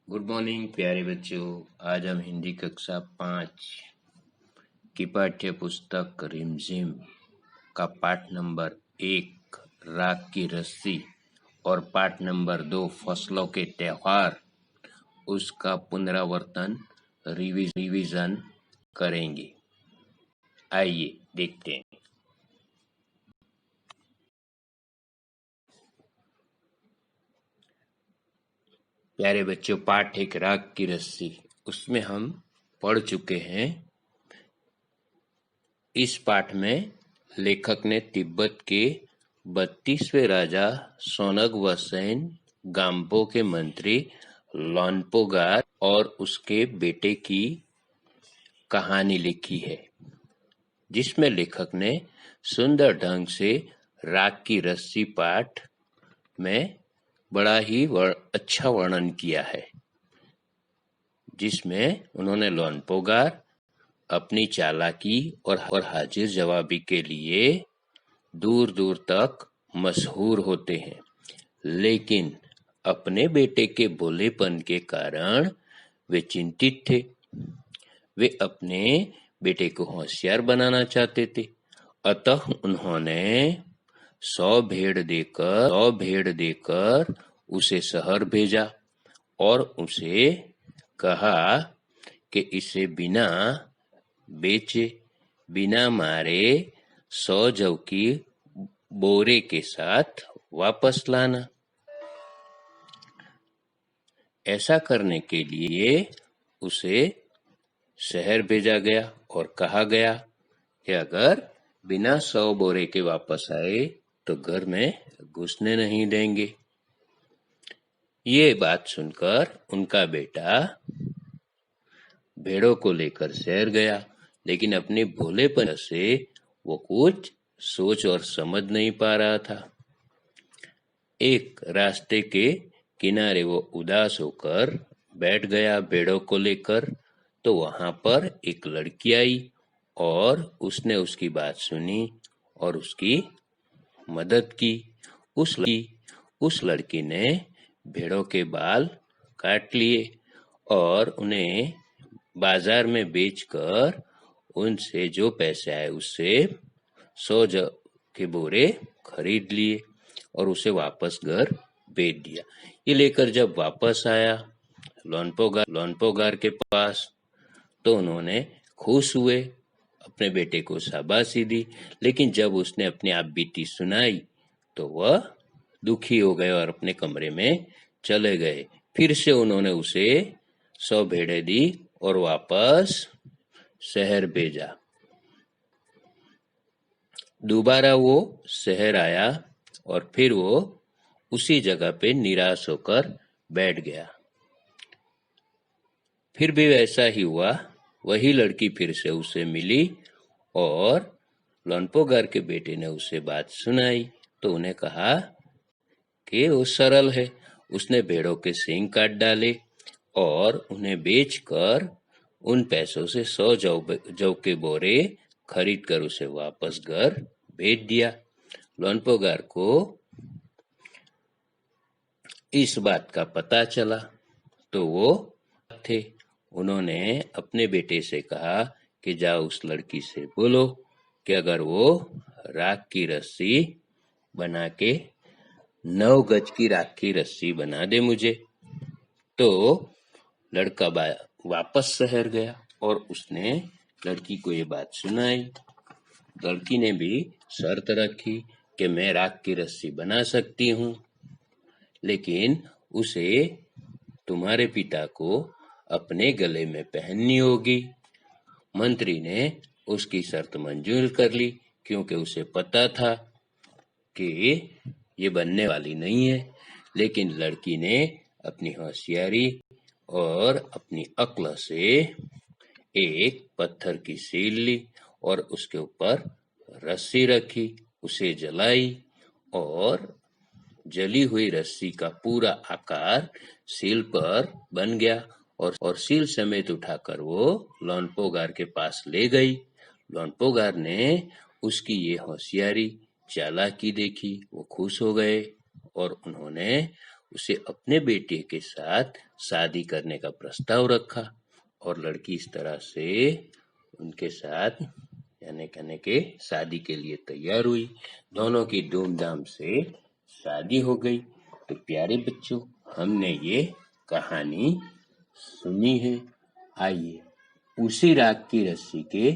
Good morning प्यारे बच्चों। आज हम हिंदी कक्षा 5 की पाठ्य पुस्तक रिमझिम का पाठ नंबर 1 राख की रस्सी और पाठ नंबर 2 फसलों के त्योहार उसका पुनरावर्तन रिवीजन करेंगे। आइए देखते हैं। प्यारे बच्चों, पाठ 1 राख की रस्सी, उसमें हम पढ़ चुके हैं। इस पाठ में लेखक ने तिब्बत के 32वें राजा सोनग वसेन गाम्पो के मंत्री लोन्पोगार और उसके बेटे की कहानी लिखी है, जिसमें लेखक ने सुंदर ढंग से राख की रस्सी पाठ में बड़ा ही अच्छा वर्णन किया है, जिसमें उन्होंने लोन्पोगार अपनी चालाकी और हाजिर जवाबी के लिए दूर दूर तक मशहूर होते हैं, लेकिन अपने बेटे के भोलेपन के कारण वे चिंतित थे। वे अपने बेटे को होशियार बनाना चाहते थे, अतः उन्होंने 100 भेड़ देकर उसे शहर भेजा और उसे कहा कि इसे बिना बेचे, बिना मारे 100 जौ की बोरे के साथ वापस लाना। ऐसा करने के लिए उसे शहर भेजा गया और कहा गया कि अगर बिना 100 बोरे के वापस आए तो घर में घुसने नहीं देंगे। ये बात सुनकर उनका बेटा भेड़ों को लेकर शहर गया, लेकिन अपने भोलेपन से वो कुछ सोच और समझ नहीं पा रहा था। एक रास्ते के किनारे वो उदास होकर बैठ गया भेड़ों को लेकर, तो वहां पर एक लड़की आई और उसने उसकी बात सुनी और उसकी मदद की। उस लड़की ने भेड़ों के बाल काट लिए और उन्हें बाजार में बेचकर उनसे जो पैसे आए उससे 100 जौ के बोरे खरीद लिए और उसे वापस घर भेज दिया। ये लेकर जब वापस आया लोन्पोगार के पास, तो उन्होंने खुश हुए, अपने बेटे को शाबाशी दी, लेकिन जब उसने अपनी आप बीती सुनाई तो वह दुखी हो गए और अपने कमरे में चले गए। फिर से उन्होंने उसे 100 भेड़ें दी और वापस शहर भेजा। दोबारा वो शहर आया और फिर वो उसी जगह पे निराश होकर बैठ गया। फिर भी वैसा ही हुआ, वही लड़की फिर से उसे मिली और लोन्पोगार के बेटे ने उसे बात सुनाई, तो उन्हें कहा कि वो सरल है। उसने भेड़ों के सींग काट डाले और उन्हें बेचकर उन पैसों से 100 जौ के बोरे खरीद कर उसे वापस घर भेज दिया। लोन्पोगार को इस बात का पता चला तो वो थे, उन्होंने अपने बेटे से कहा कि जाओ उस लड़की से बोलो कि अगर वो राख की रस्सी बना के 9 गज की राख की रस्सी बना दे मुझे। तो लड़का वापस शहर गया और उसने लड़की को ये बात सुनाई। लड़की ने भी शर्त रखी कि मैं राख की रस्सी बना सकती हूँ, लेकिन उसे तुम्हारे पिता को अपने गले में पहननी होगी। मंत्री ने उसकी शर्त मंजूर कर ली, क्योंकि उसे पता था कि ये बनने वाली नहीं है, लेकिन लड़की ने अपनी होशियारी और अपनी अक्ल से एक पत्थर की सील ली और उसके ऊपर रस्सी रखी, उसे जलाई और जली हुई रस्सी का पूरा आकार सील पर बन गया और सील समेत उठाकर वो लोन्पोगार के पास ले गई। लोन्पोगार ने उसकी ये होशियारी चालाकी देखी, वो खुश हो गए और उन्होंने उसे अपने बेटे के साथ शादी करने का प्रस्ताव रखा और लड़की इस तरह से उनके साथ यानी कहने के शादी के लिए तैयार हुई। दोनों की धूमधाम से शादी हो गई। तो प्यारे बच्चों, हमने ये कहानी सुनी है। आइए उसी राग की रस्सी के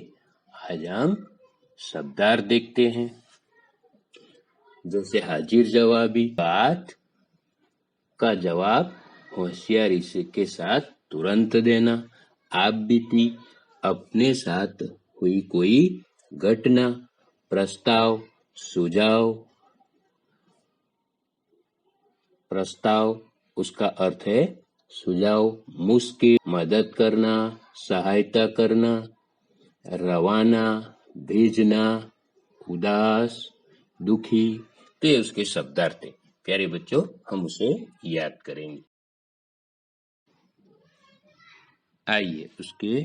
आज हम शब्दार्थ देखते हैं। जैसे हाजिर जवाबी, बात का जवाब होशियारी से के साथ तुरंत देना। आप बीती, अपने साथ हुई कोई घटना। प्रस्ताव, सुझाव। प्रस्ताव उसका अर्थ है सुझाव। मुश्किल, मदद करना, सहायता करना। रवाना, भेजना, उदास, दुखी। तो ये उसके शब्दार्थ है। प्यारे बच्चों, हम उसे याद करेंगे। आइए उसके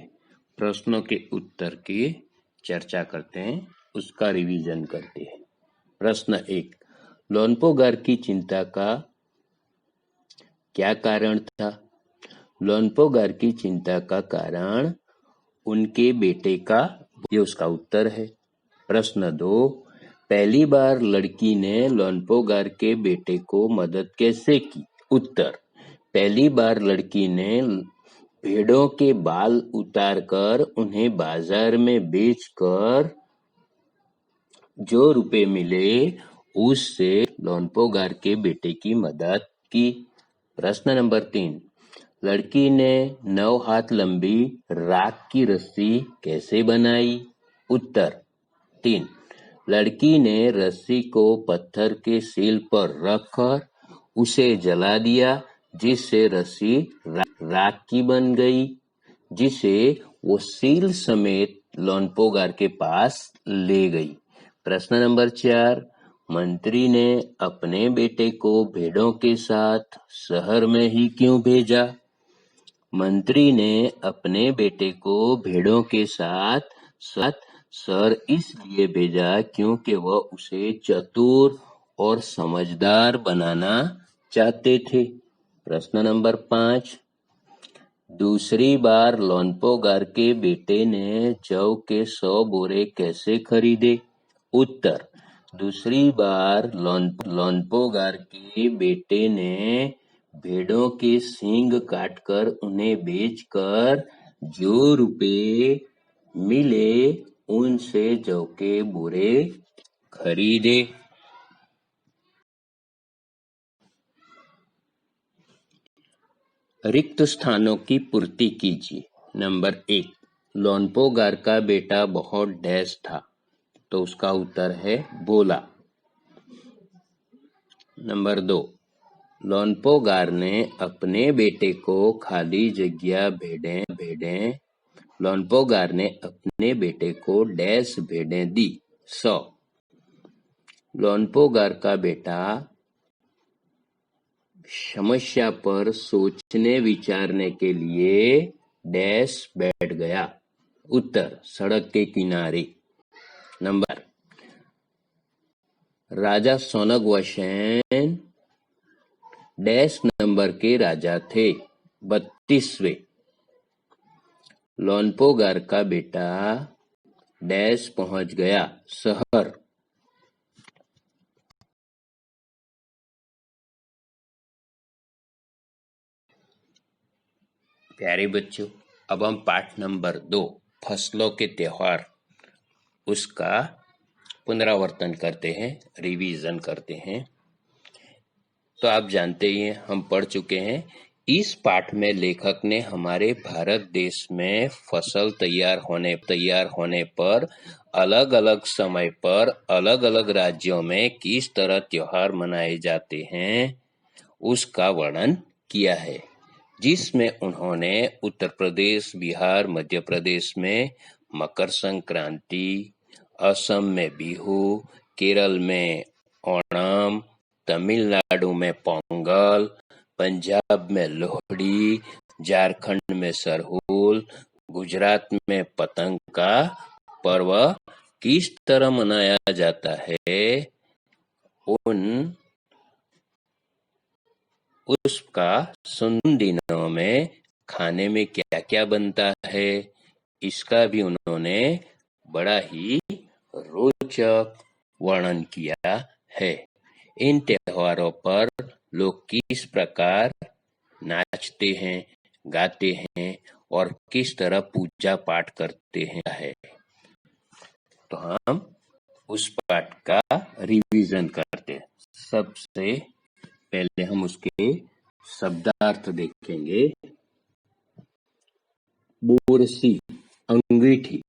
प्रश्नों के उत्तर की चर्चा करते हैं, उसका रिवीजन करते हैं। प्रश्न 1, लोनपोगार की चिंता का क्या कारण था? लोनपोगार की चिंता का कारण उनके बेटे का, ये उसका उत्तर है। प्रश्न 2, पहली बार लड़की ने लोनपोगार के बेटे को मदद कैसे की? उत्तर, पहली बार लड़की ने भेड़ों के बाल उतारकर उन्हें बाजार में बेचकर जो रुपए मिले उससे लोनपोगार के बेटे की मदद की। प्रश्न नंबर 3, लड़की ने 9 हाथ लंबी राख की रस्सी कैसे बनाई? उत्तर, 3, लड़की ने रस्सी को पत्थर के सील पर रखकर उसे जला दिया, जिससे रस्सी राख की बन गई, जिसे वो सील समेत लोनपोगार के पास ले गई। प्रश्न नंबर 4, मंत्री ने अपने बेटे को भेड़ों के साथ शहर में ही क्यों भेजा? मंत्री ने अपने बेटे को भेड़ों के साथ शहर इसलिए भेजा क्योंकि वह उसे चतुर और समझदार बनाना चाहते थे। प्रश्न नंबर 5, दूसरी बार लोनपोगार के बेटे ने जौ के 100 बोरे कैसे खरीदे? उत्तर, दूसरी बार लोनपोगार के बेटे ने भेड़ों के सींग काटकर उन्हें बेचकर जो रुपए मिले उनसे जौ के बोरे खरीदे। रिक्त स्थानों की पूर्ति कीजिए। नंबर 1, लोनपोगार का बेटा बहुत डैश था, तो उसका उत्तर है बोला। नंबर 2, लोनपोगार ने अपने बेटे को खाली जगह भेड़ें लोनपोगार ने अपने बेटे को डैश भेड़ें दी 100। लोनपोगार का बेटा समस्या पर सोचने विचारने के लिए डैश बैठ गया। उत्तर, सड़क के किनारे। नंबर, राजा सोनगवसेन डैश नंबर के राजा थे, 32वें। लोनपोगार का बेटा डैश पहुंच गया, शहर। प्यारे बच्चों, अब हम पाठ नंबर 2, फसलों के त्योहार, उसका पुनरावर्तन करते हैं, रिवीजन करते हैं। तो आप जानते ही हैं, हम पढ़ चुके हैं। इस पाठ में लेखक ने हमारे भारत देश में फसल तैयार होने पर अलग अलग समय पर अलग अलग राज्यों में किस तरह त्योहार मनाए जाते हैं उसका वर्णन किया है, जिसमें उन्होंने उत्तर प्रदेश, बिहार, मध्य प्रदेश में मकर संक्रांति, असम में बिहू, केरल में ओणम, तमिलनाडु में पोंगल, पंजाब में लोहड़ी, झारखंड में सरहुल, गुजरात में पतंग का पर्व किस तरह मनाया जाता है, उन उसका सुन दिनों में खाने में क्या क्या बनता है, इसका भी उन्होंने बड़ा ही रोचक वर्णन किया है। इन त्योहारों पर लोग किस प्रकार नाचते हैं, गाते हैं और किस तरह पूजा पाठ करते हैं, तो हम उस पाठ का रिवीजन करते हैं। सबसे पहले हम उसके शब्दार्थ देखेंगे। बोरसी अंगीठी,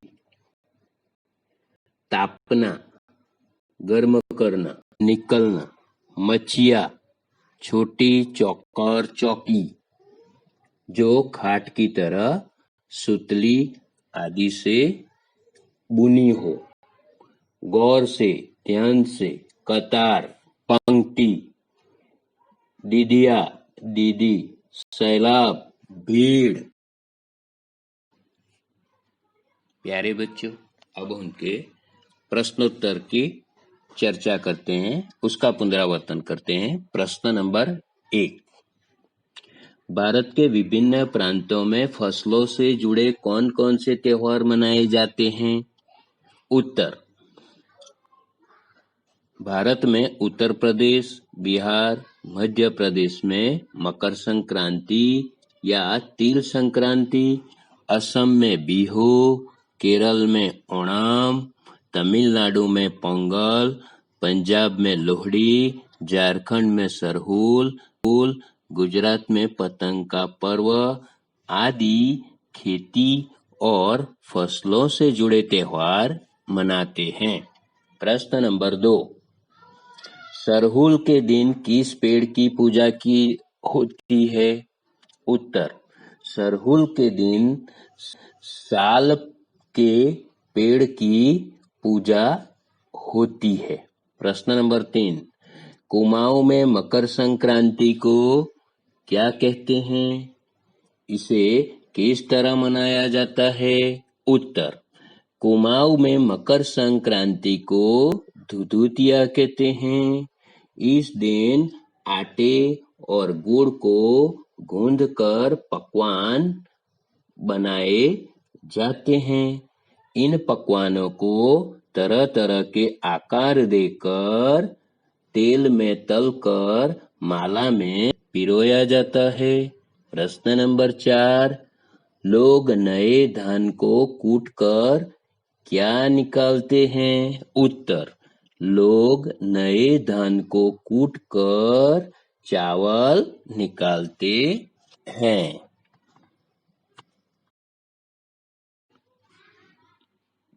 तापना गर्म करना, निकलना, मचिया छोटी चौकर चौकी जो खाट की तरह सुतली आदि से बुनी हो, गौर से ध्यान से, कतार पंक्ति, दीदिया दीदी, सैलाब भीड़। प्यारे बच्चों, अब उनके प्रश्नोत्तर की चर्चा करते हैं, उसका पुनरावर्तन करते हैं। प्रश्न नंबर 1, भारत के विभिन्न प्रांतों में फसलों से जुड़े कौन कौन से त्योहार मनाए जाते हैं? उत्तर, भारत में उत्तर प्रदेश, बिहार, मध्य प्रदेश में मकर संक्रांति या तिल संक्रांति, असम में बिहू, केरल में ओणम, तमिलनाडु में पोंगल, पंजाब में लोहड़ी, झारखंड में सरहुल, गुजरात में पतंग का पर्व आदि खेती और फसलों से जुड़े त्योहार मनाते हैं। प्रश्न नंबर 2, सरहुल के दिन किस पेड़ की पूजा की होती है? उत्तर, सरहुल के दिन साल के पेड़ की पूजा होती है। प्रश्न नंबर 3, कुमाऊं में मकर संक्रांति को क्या कहते हैं? इसे किस तरह मनाया जाता है? उत्तर, कुमाऊं में मकर संक्रांति को धुधुतिया कहते हैं। इस दिन आटे और गुड़ को गूंथकर पकवान बनाए जाते हैं। इन पकवानों को तरह तरह के आकार देकर तेल में तलकर माला में पिरोया जाता है। प्रश्न नंबर 4, लोग नए धान को कूटकर क्या निकालते हैं? उत्तर, लोग नए धान को कूटकर चावल निकालते हैं।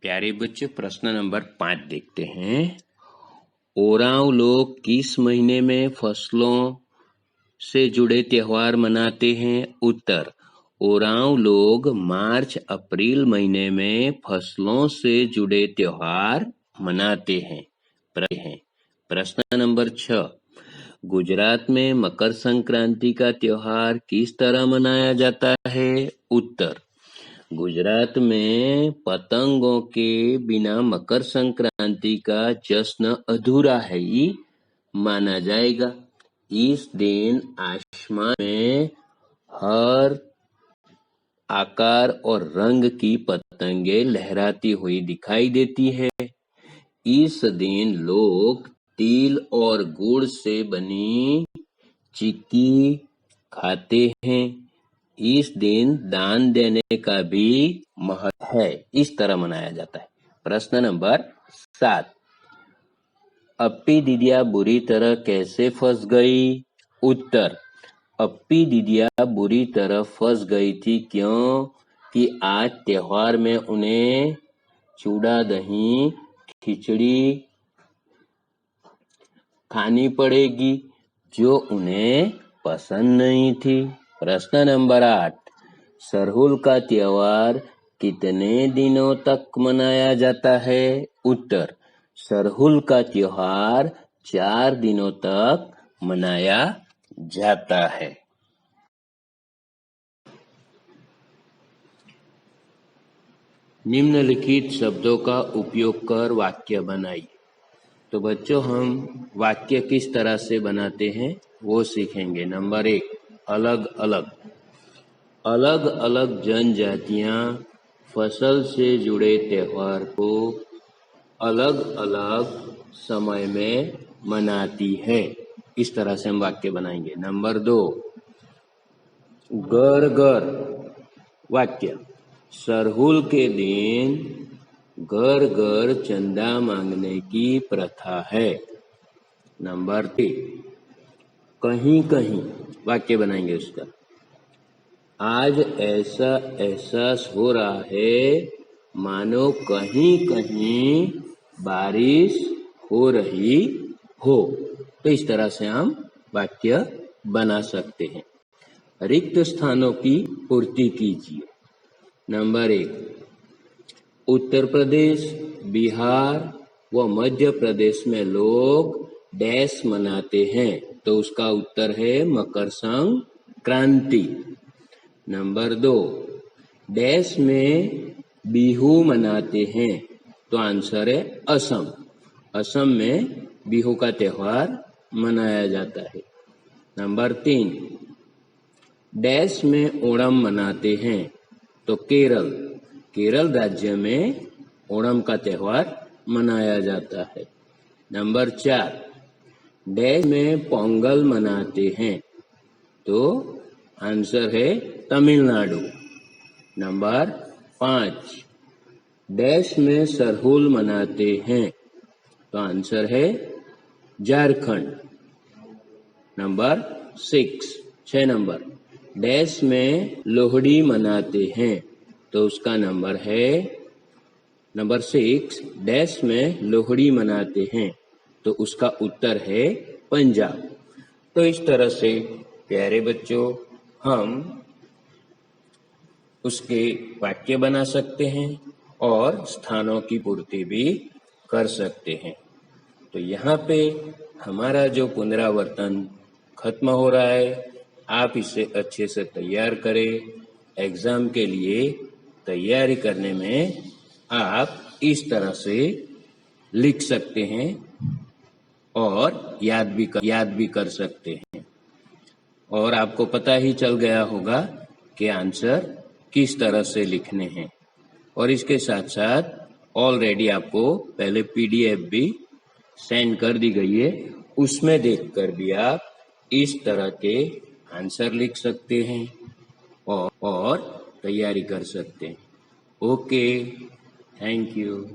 प्यारे बच्चों, प्रश्न नंबर 5 देखते हैं। ओरांव लोग किस महीने में फसलों से जुड़े त्योहार मनाते हैं? उत्तर, ओरांव लोग मार्च अप्रैल महीने में फसलों से जुड़े त्योहार मनाते हैं। प्रश्न नंबर 6, गुजरात में मकर संक्रांति का त्योहार किस तरह मनाया जाता है? उत्तर, गुजरात में पतंगों के बिना मकर संक्रांति का जश्न अधूरा है ही माना जाएगा। इस दिन आसमान में हर आकार और रंग की पतंगे लहराती हुई दिखाई देती है। इस दिन लोग तिल और गुड़ से बनी चिक्की खाते हैं। इस दिन दान देने का भी महत्व है। इस तरह मनाया जाता है। प्रश्न नंबर 7, अप्पी दीदिया बुरी तरह कैसे फंस गई? उत्तर, अप्पी दीदिया बुरी तरह फंस गई थी क्योंकि आज त्योहार में उन्हें चूड़ा दही खिचड़ी खानी पड़ेगी जो उन्हें पसंद नहीं थी। प्रश्न नंबर 8, सरहुल का त्योहार कितने दिनों तक मनाया जाता है? उत्तर, सरहुल का त्योहार 4 दिनों तक मनाया जाता है। निम्नलिखित शब्दों का उपयोग कर वाक्य बनाइए। तो बच्चों, हम वाक्य किस तरह से बनाते हैं वो सीखेंगे। नंबर 1, अलग अलग। अलग अलग जनजातियां फसल से जुड़े त्योहार को अलग अलग समय में मनाती है। इस तरह से हम वाक्य बनाएंगे। नंबर 2, घर घर वाक्य। सरहुल के दिन घर घर चंदा मांगने की प्रथा है। नंबर 3, कहीं कहीं वाक्य बनाएंगे उसका। आज ऐसा एहसास हो रहा है मानो कहीं कहीं बारिश हो रही हो। तो इस तरह से हम वाक्य बना सकते हैं। रिक्त स्थानों की पूर्ति कीजिए। नंबर 1, उत्तर प्रदेश, बिहार व मध्य प्रदेश में लोग डैश मनाते हैं। तो उसका उत्तर है मकर संक्रांति। नंबर 2, डैश में बिहू मनाते हैं। तो आंसर है असम। असम में बिहू का त्योहार मनाया जाता है। नंबर 3, डैश में ओणम मनाते हैं। तो केरल, केरल राज्य में ओणम का त्योहार मनाया जाता है। नंबर 4, डैश में पोंगल मनाते हैं। तो आंसर है तमिलनाडु। नंबर 5, डैश में सरहुल मनाते हैं। तो आंसर है झारखंड। नंबर 6 नंबर, डैश में लोहड़ी मनाते हैं। तो उसका नंबर है नंबर 6, डैश में लोहड़ी मनाते हैं। तो उसका उत्तर है पंजाब। तो इस तरह से प्यारे बच्चों हम उसके वाक्य बना सकते हैं और स्थानों की पूर्ति भी कर सकते हैं। तो यहाँ पे हमारा जो पुनरावर्तन खत्म हो रहा है, आप इसे अच्छे से तैयार करें। एग्जाम के लिए तैयारी करने में आप इस तरह से लिख सकते हैं और याद भी कर सकते हैं। और आपको पता ही चल गया होगा कि आंसर किस तरह से लिखने हैं। और इसके साथ साथ ऑलरेडी आपको पहले PDF भी सेंड कर दी गई है, उसमें देखकर भी आप इस तरह के आंसर लिख सकते हैं और तैयारी कर सकते हैं। Okay, thank you.